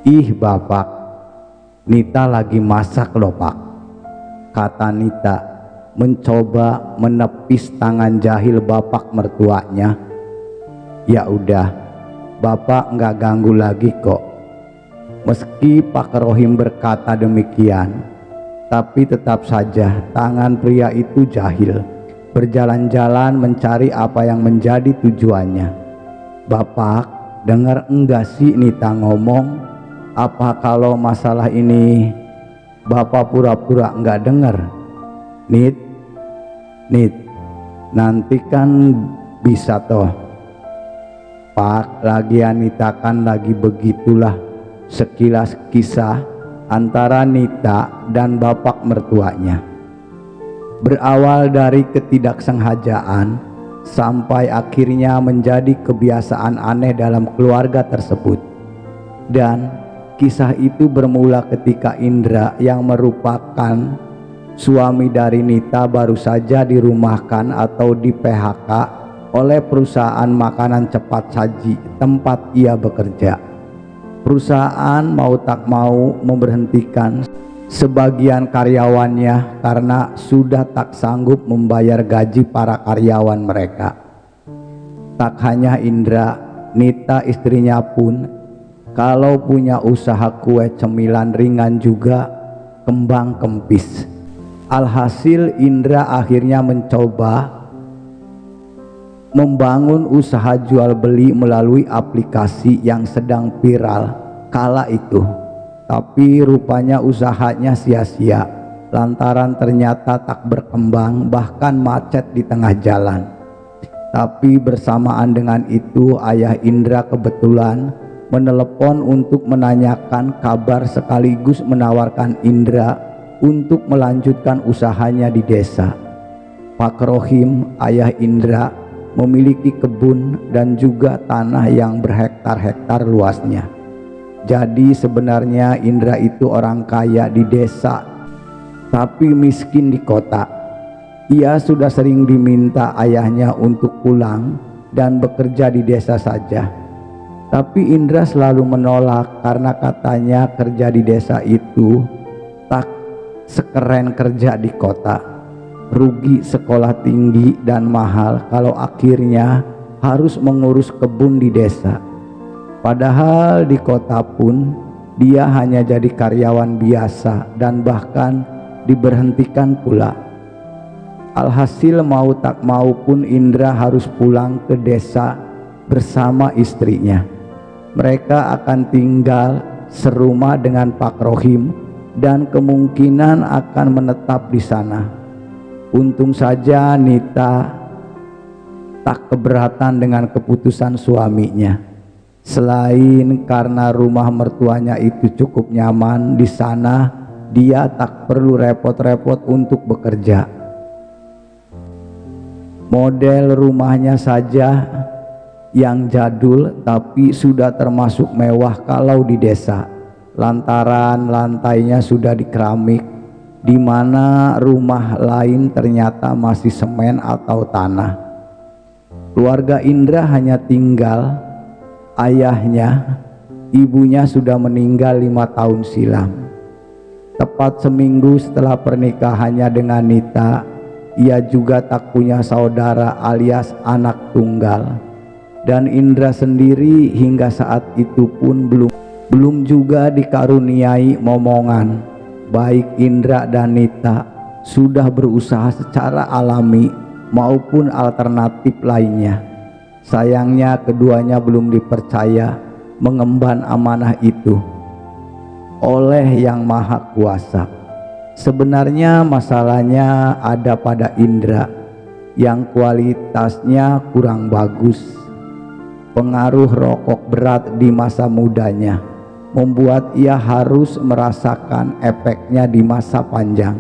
"Ih bapak, Nita lagi masak loh pak," kata Nita mencoba menepis tangan jahil bapak mertuanya. "Ya udah, bapak nggak ganggu lagi kok." Meski Pak Rohim berkata demikian, tapi tetap saja tangan pria itu jahil, berjalan-jalan mencari apa yang menjadi tujuannya. "Bapak, dengar enggak sih Nita ngomong? Apa kalau masalah ini bapak pura-pura enggak dengar? Nit, nanti kan bisa toh." "Pak, lagian Nita kan lagi begitulah." Sekilas kisah antara Nita dan bapak mertuanya. Berawal dari ketidaksengajaan sampai akhirnya menjadi kebiasaan aneh dalam keluarga tersebut. Dan kisah itu bermula ketika Indra yang merupakan suami dari Nita baru saja dirumahkan atau di PHK oleh perusahaan makanan cepat saji tempat ia bekerja. Perusahaan mau tak mau memberhentikan sebagian karyawannya karena sudah tak sanggup membayar gaji para karyawan mereka. Tak hanya Indra, Nita istrinya pun kalau punya usaha kue cemilan ringan juga kembang kempis. Alhasil Indra akhirnya mencoba membangun usaha jual beli melalui aplikasi yang sedang viral kala itu. Tapi rupanya usahanya sia-sia lantaran ternyata tak berkembang, bahkan macet di tengah jalan. Tapi bersamaan dengan itu ayah Indra kebetulan menelepon untuk menanyakan kabar sekaligus menawarkan Indra untuk melanjutkan usahanya di desa. Pak Rohim, ayah Indra, memiliki kebun dan juga tanah yang berhektar-hektar luasnya. Jadi sebenarnya Indra itu orang kaya di desa, tapi miskin di kota. Ia sudah sering diminta ayahnya untuk pulang dan bekerja di desa saja. Tapi Indra selalu menolak karena katanya kerja di desa itu tak sekeren kerja di kota. Rugi sekolah tinggi dan mahal kalau akhirnya harus mengurus kebun di desa. Padahal di kota pun dia hanya jadi karyawan biasa dan bahkan diberhentikan pula. Alhasil mau tak mau pun Indra harus pulang ke desa bersama istrinya. Mereka akan tinggal serumah dengan Pak Rohim dan kemungkinan akan menetap di sana. Untung saja Nita tak keberatan dengan keputusan suaminya. Selain karena rumah mertuanya itu cukup nyaman di sana, dia tak perlu repot-repot untuk bekerja. Model rumahnya saja yang jadul tapi sudah termasuk mewah kalau di desa, lantaran lantainya sudah di keramik, di mana rumah lain ternyata masih semen atau tanah. Keluarga Indra hanya tinggal ayahnya, ibunya sudah meninggal 5 tahun silam. Tepat seminggu setelah pernikahannya dengan Nita, ia juga tak punya saudara alias anak tunggal. Dan Indra sendiri hingga saat itu pun belum juga dikaruniai momongan. Baik Indra dan Nita sudah berusaha secara alami maupun alternatif lainnya. Sayangnya keduanya belum dipercaya mengemban amanah itu oleh Yang Maha Kuasa. Sebenarnya masalahnya ada pada Indra yang kualitasnya kurang bagus. Pengaruh rokok berat di masa mudanya membuat ia harus merasakan efeknya di masa panjang.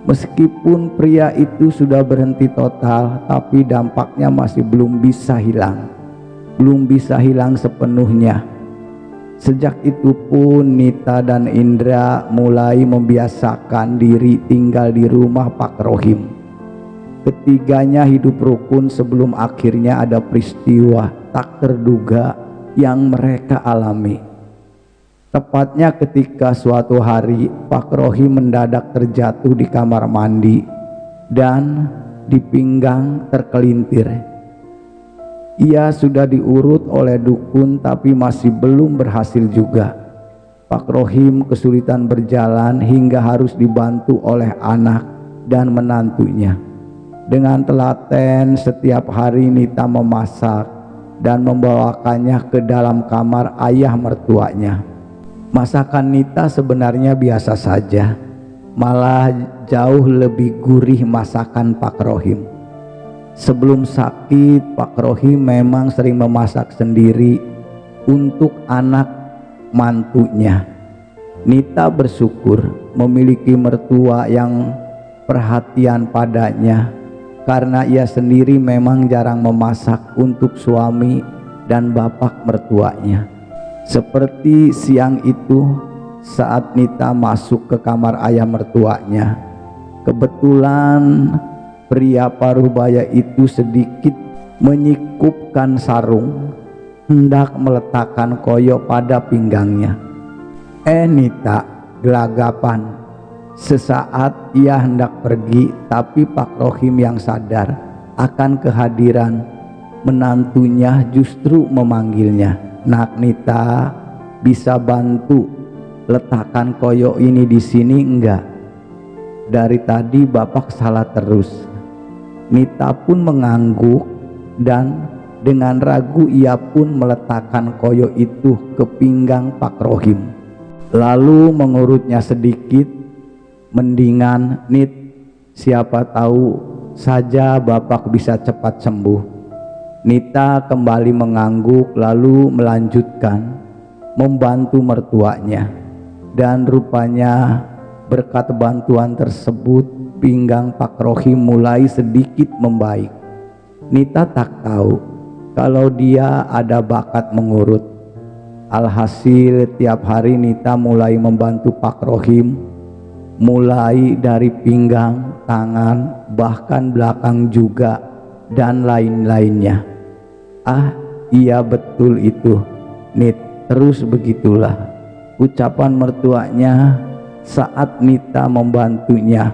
Meskipun pria itu sudah berhenti total, tapi dampaknya masih belum bisa hilang sepenuhnya. Sejak itu pun Nita dan Indra mulai membiasakan diri tinggal di rumah Pak Rohim. Ketiganya hidup rukun sebelum akhirnya ada peristiwa tak terduga yang mereka alami. Tepatnya ketika suatu hari Pak Rohim mendadak terjatuh di kamar mandi dan di pinggang terkelintir. Ia sudah diurut oleh dukun tapi masih belum berhasil juga. Pak Rohim kesulitan berjalan hingga harus dibantu oleh anak dan menantunya. Dengan telaten setiap hari Nita memasak dan membawakannya ke dalam kamar ayah mertuanya. Masakan Nita sebenarnya biasa saja, malah jauh lebih gurih masakan Pak Rohim. Sebelum sakit, Pak Rohim memang sering memasak sendiri untuk anak mantunya. Nita bersyukur memiliki mertua yang perhatian padanya, karena ia sendiri memang jarang memasak untuk suami dan bapak mertuanya. Seperti siang itu saat Nita masuk ke kamar ayah mertuanya, kebetulan pria paruh-baya itu sedikit menyikupkan sarung, hendak meletakkan koyo pada pinggangnya. Nita gelagapan. Sesaat ia hendak pergi, tapi Pak Rohim yang sadar akan kehadiran menantunya justru memanggilnya. "Nak Nita, bisa bantu letakkan koyo ini di sini enggak? Dari tadi bapak salah terus." Nita pun mengangguk dan dengan ragu ia pun meletakkan koyo itu ke pinggang Pak Rohim. Lalu mengurutnya sedikit, "Mendingan Nit, siapa tahu saja bapak bisa cepat sembuh." Nita kembali mengangguk lalu melanjutkan membantu mertuanya, dan rupanya berkat bantuan tersebut pinggang Pak Rohim mulai sedikit membaik. Nita tak tahu kalau dia ada bakat mengurut. Alhasil tiap hari Nita mulai membantu Pak Rohim, mulai dari pinggang, tangan, bahkan belakang juga dan lain-lainnya. Iya betul itu Nit, terus begitulah ucapan mertuanya saat Nita membantunya.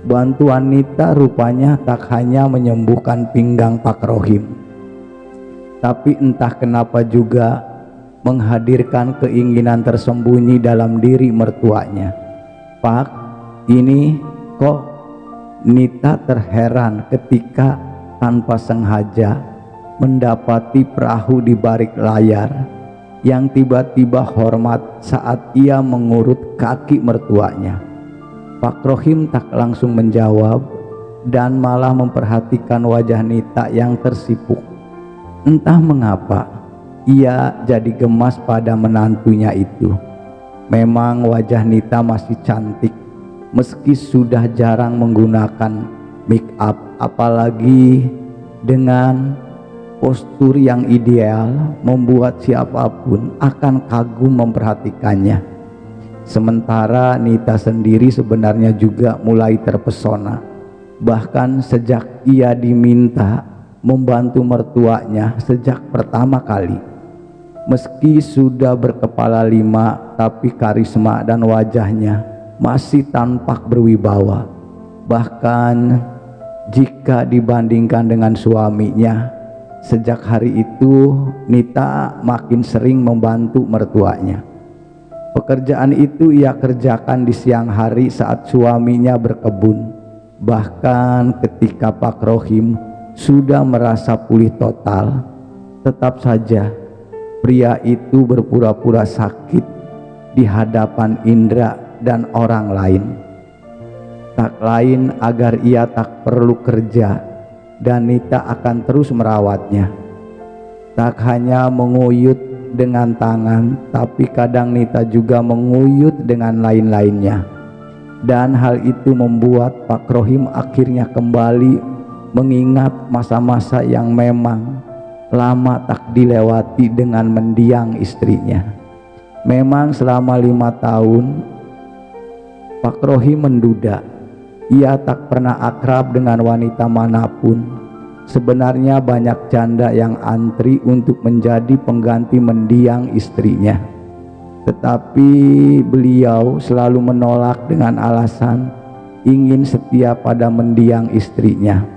Bantuan Nita rupanya tak hanya menyembuhkan pinggang Pak Rohim, tapi entah kenapa juga menghadirkan keinginan tersembunyi dalam diri mertuanya. "Pak, ini kok?" Nita terheran ketika tanpa sengaja mendapati perahu di balik layar yang tiba-tiba hormat saat ia mengurut kaki mertuanya. Pak Rohim tak langsung menjawab dan malah memperhatikan wajah Nita yang tersipuk. Entah mengapa ia jadi gemas pada menantunya itu. Memang wajah Nita masih cantik meski sudah jarang menggunakan make up, apalagi dengan postur yang ideal membuat siapapun akan kagum memperhatikannya. Sementara Nita sendiri sebenarnya juga mulai terpesona. Bahkan sejak ia diminta membantu mertuanya sejak pertama kali. Meski sudah berkepala 5, tapi karisma dan wajahnya masih tampak berwibawa. Bahkan jika dibandingkan dengan suaminya, sejak hari itu Nita makin sering membantu mertuanya. Pekerjaan itu ia kerjakan di siang hari saat suaminya berkebun. Bahkan ketika Pak Rohim sudah merasa pulih total, tetap saja pria itu berpura-pura sakit di hadapan Indra dan orang lain. Tak lain agar ia tak perlu kerja dan Nita akan terus merawatnya. Tak hanya menguyut dengan tangan, tapi kadang Nita juga menguyut dengan lain-lainnya. Dan hal itu membuat Pak Rohim akhirnya kembali mengingat masa-masa yang memang lama tak dilewati dengan mendiang istrinya. Memang selama 5 tahun Pak Rohim menduda. Ia tak pernah akrab dengan wanita manapun. Sebenarnya banyak janda yang antri untuk menjadi pengganti mendiang istrinya. tetapi beliau selalu menolak dengan alasan ingin setia pada mendiang istrinya.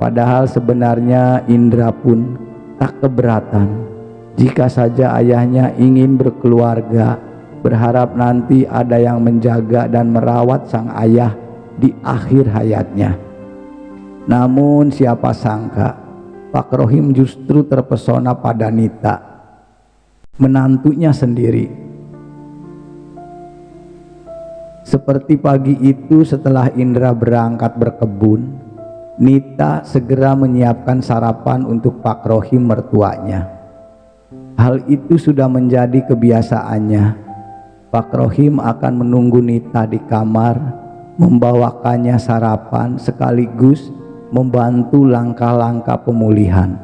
Padahal sebenarnya Indra pun tak keberatan jika saja ayahnya ingin berkeluarga, berharap nanti ada yang menjaga dan merawat sang ayah di akhir hayatnya. Namun siapa sangka Pak Rohim justru terpesona pada Nita, menantunya sendiri. Seperti pagi itu setelah Indra berangkat berkebun, Nita segera menyiapkan sarapan untuk Pak Rohim mertuanya. Hal itu sudah menjadi kebiasaannya. Pak Rohim akan menunggu Nita di kamar, membawakannya sarapan sekaligus membantu langkah-langkah pemulihan.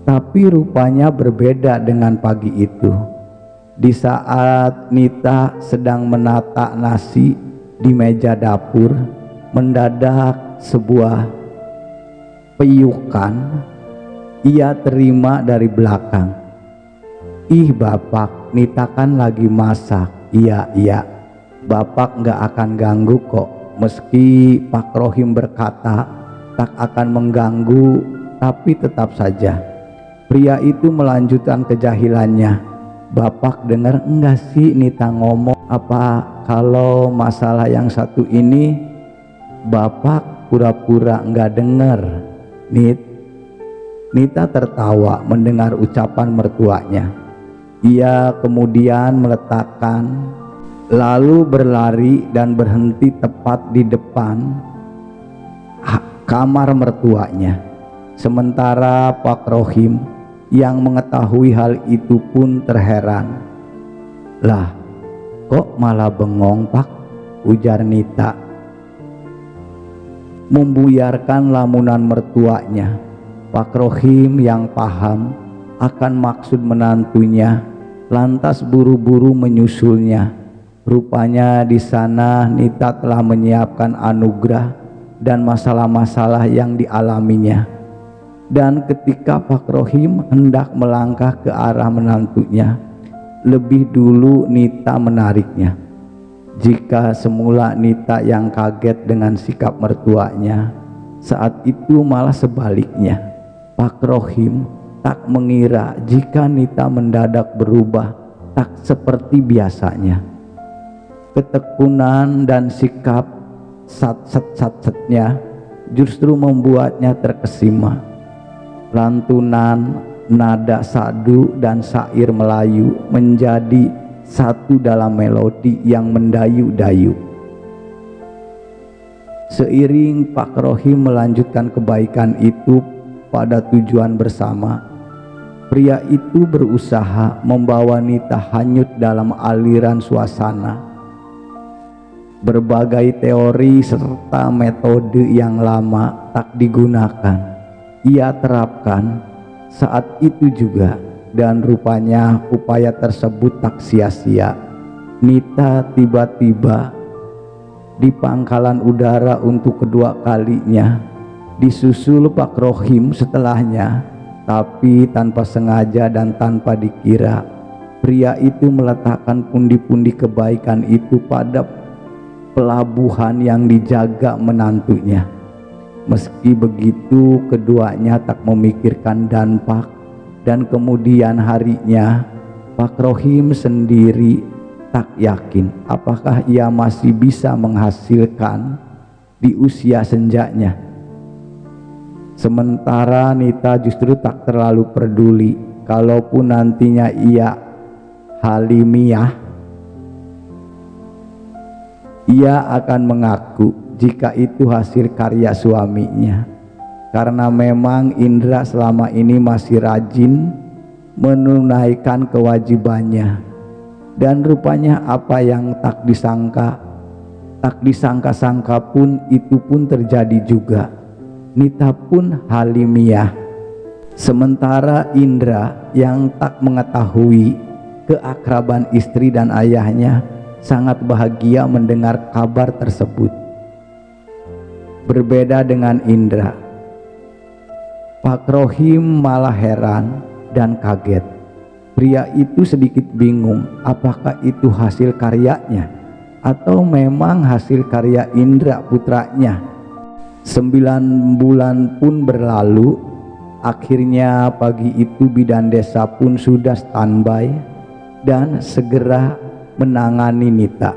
Tapi rupanya berbeda dengan pagi itu. Di saat Nita sedang menata nasi di meja dapur, mendadak sebuah peyukan ia terima dari belakang. "Ih Bapak, Nita kan lagi masak." Iya, Bapak nggak akan ganggu kok." Meski Pak Rohim berkata tak akan mengganggu, tapi tetap saja pria itu melanjutkan kejahilannya. "Bapak dengar enggak sih Nita ngomong? Apa kalau masalah yang satu ini Bapak pura-pura enggak dengar?" Nita tertawa mendengar ucapan mertuanya. Ia kemudian meletakkan, lalu berlari dan berhenti tepat di depan kamar mertuanya. Sementara Pak Rohim yang mengetahui hal itu pun terheran. "Lah, kok malah bengong Pak?" ujar Nita, membuyarkan lamunan mertuanya. Pak Rohim yang paham akan maksud menantunya lantas buru-buru menyusulnya. Rupanya di sana Nita telah menyiapkan anugerah dan masalah-masalah yang dialaminya. Dan ketika Pak Rohim hendak melangkah ke arah menantunya, lebih dulu Nita menariknya. Jika semula Nita yang kaget dengan sikap mertuanya, saat itu malah sebaliknya. Pak Rohim tak mengira jika Nita mendadak berubah tak seperti biasanya. Ketekunan dan sikap sat-sat-sat-satnya justru membuatnya terkesima. Lantunan, nada sadu dan syair Melayu menjadi satu dalam melodi yang mendayu-dayu. Seiring Pak Rohim melanjutkan kebaikan itu pada tujuan bersama, pria itu berusaha membawa Nita hanyut dalam aliran suasana. Berbagai teori serta metode yang lama tak digunakan, ia terapkan saat itu juga, dan rupanya upaya tersebut tak sia-sia. Nita tiba-tiba di pangkalan udara untuk kedua kalinya, disusul Pak Rohim setelahnya. Tapi tanpa sengaja dan tanpa dikira, pria itu meletakkan pundi-pundi kebaikan itu pada pelabuhan yang dijaga menantunya. Meski begitu, keduanya tak memikirkan dampak, dan kemudian harinya Pak Rohim sendiri tak yakin apakah ia masih bisa menghasilkan di usia senjanya. Sementara Nita justru tak terlalu peduli kalaupun nantinya ia Halimiyah. Ia akan mengaku jika itu hasil karya suaminya, karena memang Indra selama ini masih rajin menunaikan kewajibannya. Dan rupanya apa yang tak disangka-sangka pun itu pun terjadi juga. Nita pun Halimiyah. Sementara Indra yang tak mengetahui keakraban istri dan ayahnya sangat bahagia mendengar kabar tersebut. Berbeda dengan Indra, Pak Rohim malah heran dan kaget. Pria itu sedikit bingung apakah itu hasil karyanya atau memang hasil karya Indra putranya. 9 bulan pun berlalu. Akhirnya pagi itu bidan desa pun sudah standby dan segera menangani Nita.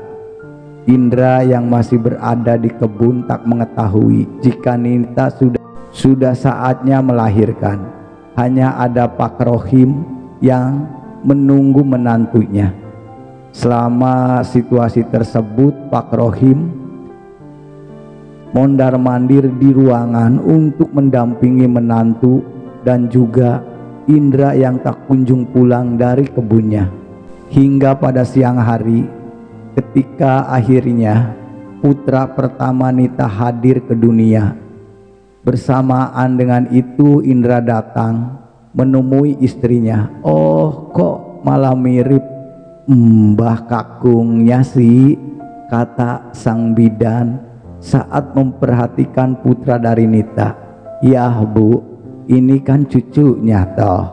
Indra yang masih berada di kebun tak mengetahui jika Nita sudah saatnya melahirkan. Hanya ada Pak Rohim yang menunggu menantunya. Selama situasi tersebut, Pak Rohim mondar-mandir di ruangan untuk mendampingi menantu dan juga Indra yang tak kunjung pulang dari kebunnya. Hingga pada siang hari, ketika akhirnya putra pertama Nita hadir ke dunia. Bersamaan dengan itu Indra datang menemui istrinya. "Oh, kok malah mirip Mbah Kakungnya sih?" kata sang bidan saat memperhatikan putra dari Nita. "Ya Bu, ini kan cucunya toh,"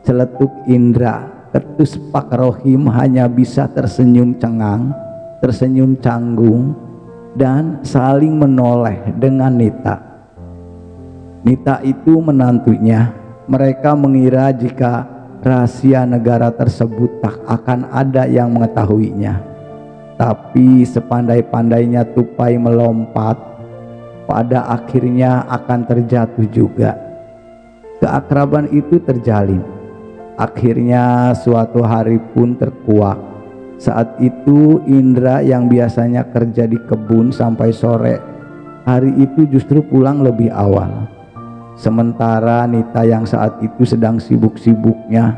celetuk Indra. Ketus Pak Rohim hanya bisa tersenyum cengang, tersenyum canggung, dan saling menoleh dengan Nita. Nita itu menantunya. Mereka mengira jika rahasia negara tersebut tak akan ada yang mengetahuinya. Tapi sepandai-pandainya tupai melompat, pada akhirnya akan terjatuh juga. Keakraban itu terjalin. Akhirnya suatu hari pun terkuak. Saat itu Indra yang biasanya kerja di kebun sampai sore, hari itu justru pulang lebih awal. Sementara Nita yang saat itu sedang sibuk-sibuknya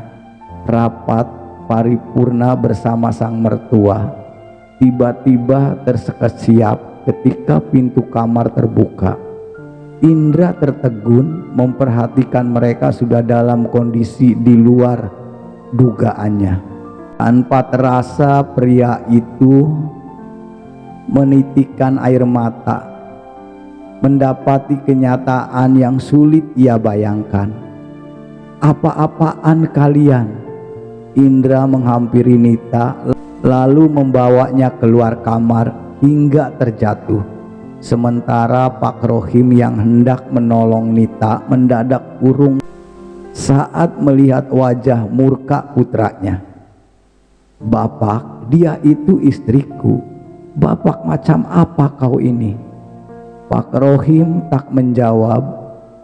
rapat paripurna bersama sang mertua, tiba-tiba tersekesiap ketika pintu kamar terbuka. Indra tertegun memperhatikan mereka sudah dalam kondisi di luar dugaannya. Tanpa terasa pria itu menitikkan air mata mendapati kenyataan yang sulit ia bayangkan. "Apa-apaan kalian?" Indra menghampiri Nita lalu membawanya keluar kamar hingga terjatuh. Sementara Pak Rohim yang hendak menolong Nita mendadak urung saat melihat wajah murka putranya. "Bapak, dia itu istriku. Bapak macam apa kau ini?" Pak Rohim tak menjawab.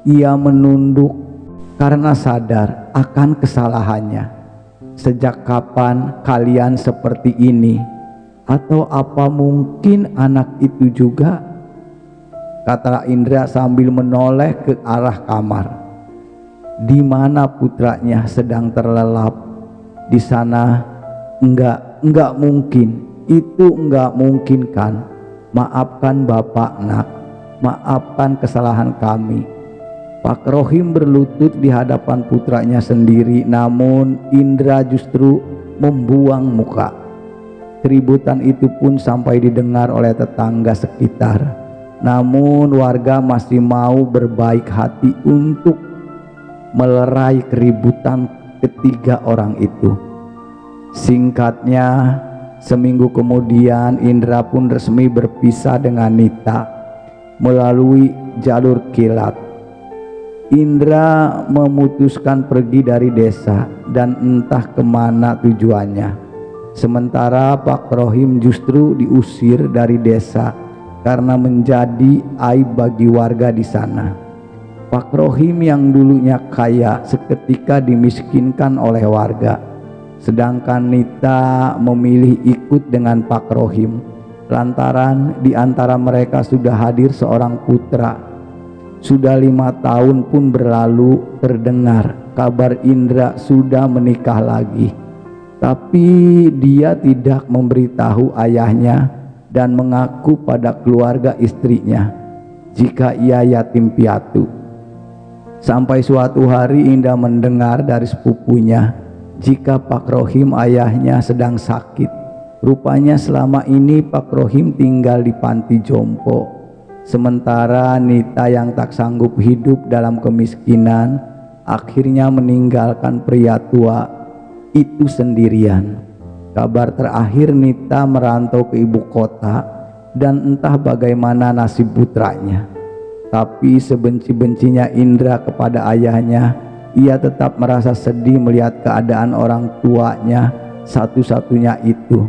Ia menunduk karena sadar akan kesalahannya. "Sejak kapan kalian seperti ini? Atau apa mungkin anak itu juga?" kata Indra sambil menoleh ke arah kamar. Di mana putranya sedang terlelap. Di sana. Enggak mungkin. Itu enggak mungkin kan. Maafkan Bapak, Nak. Maafkan kesalahan kami. Pak Rohim berlutut di hadapan putranya sendiri, namun Indra justru membuang muka. Keributan itu pun sampai didengar oleh tetangga sekitar. Namun warga masih mau berbaik hati untuk melerai keributan ketiga orang itu. Singkatnya, seminggu kemudian Indra pun resmi berpisah dengan Nita melalui jalur kilat. Indra memutuskan pergi dari desa dan entah kemana tujuannya. Sementara Pak Rohim justru diusir dari desa karena menjadi aib bagi warga di sana. Pak Rohim yang dulunya kaya seketika dimiskinkan oleh warga. Sedangkan Nita memilih ikut dengan Pak Rohim lantaran di antara mereka sudah hadir seorang putra. Sudah 5 tahun pun berlalu terdengar kabar Indra sudah menikah lagi. Tapi dia tidak memberitahu ayahnya dan mengaku pada keluarga istrinya jika ia yatim piatu. Sampai suatu hari Indra mendengar dari sepupunya jika Pak Rohim ayahnya sedang sakit. Rupanya selama ini Pak Rohim tinggal di panti jompo. Sementara Nita yang tak sanggup hidup dalam kemiskinan akhirnya meninggalkan pria tua itu sendirian. Kabar terakhir Nita merantau ke ibu kota dan entah bagaimana nasib putranya. Tapi sebenci-bencinya Indra kepada ayahnya, ia tetap merasa sedih melihat keadaan orang tuanya satu-satunya itu.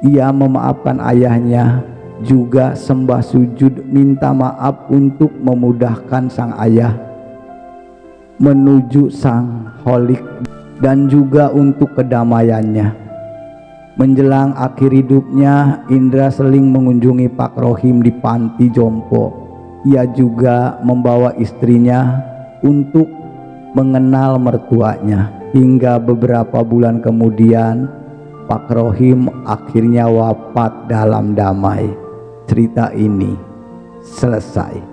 Ia memaafkan ayahnya, juga sembah sujud minta maaf untuk memudahkan sang ayah menuju sang holik dan juga untuk kedamaiannya. Menjelang akhir hidupnya, Indra sering mengunjungi Pak Rohim di panti jompo. Ia juga membawa istrinya untuk mengenal mertuanya. Hingga beberapa bulan kemudian, Pak Rohim akhirnya wafat dalam damai. Cerita ini selesai.